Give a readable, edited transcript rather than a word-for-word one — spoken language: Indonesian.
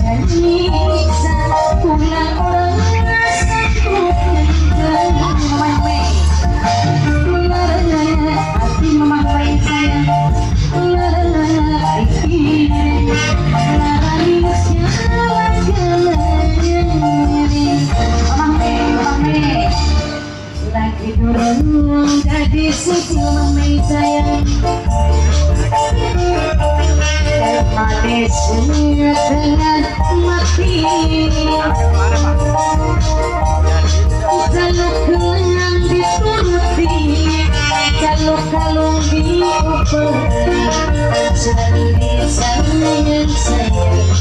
nyiksa pulang orang satu hati memang baik saya lagi dorong jadi suci memang sayang manisnya dengan mati kalau kenyang dituruti kalau kalung diuper jadi sayang sayang